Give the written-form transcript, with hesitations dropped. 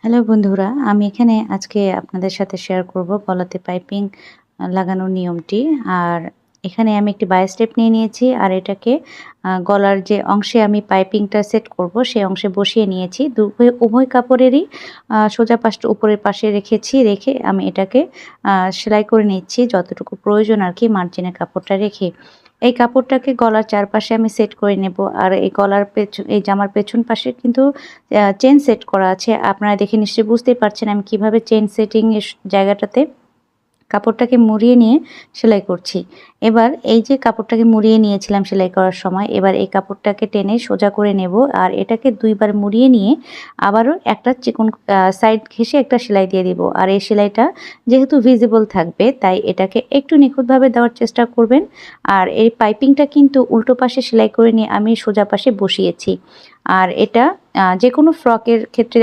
Hello বন্ধুরা, আমি এখানে আজকে আপনাদের সাথে শেয়ার করব গলাতে পাইপিং লাগানোর নিয়মটি। আর এখানে আমি একটি বাই স্টেপ নিয়ে নিয়েছি আর এটাকে গলার যে অংশে আমি পাইপিংটা সেট করব সেই অংশে বসিয়ে নিয়েছি। উভয় কাপড়েরই সোজা পাশটা উপরের পাশে রেখে আমি এটাকে সেলাই করে নিচ্ছি যতটুকু প্রয়োজন আরকি, মার্জিনের কাপড়টা রেখে। এই কাপড়টাকে গলার চারপাশে আমি সেট করে নেব। আর এই এই জামার পেছন পাশে কিন্তু চেইন সেট করা আছে। আপনারা দেখে নিশ্চয়ই বুঝতেই পারছেন আমি কিভাবে চেইন সেটিং এর জায়গাটাতে কাপড়টাকে মুড়িয়ে নিয়ে সেলাই করছি। এবার এই যে কাপড়টাকে মুড়িয়ে নিয়েছিলাম সেলাই করার সময়, এবার এই কাপড়টাকে টেনে সোজা করে নেব। আর এটাকে ২ বার মুড়িয়ে নিয়ে আবারও একটা চিকন সাইড ঘেঁষে একটা সেলাই দিয়ে দিব। আর এই সেলাইটা যেহেতু ভিজিবল থাকবে তাই এটাকে একটু নিখুঁতভাবে দেওয়ার চেষ্টা করবেন। আর এই পাইপিংটা কিন্তু উল্টো পাশে সেলাই করে নিয়ে আমি সোজা পাশে বসিয়েছি। আর এটা যেকোনো ফ্রকের ক্ষেত্রে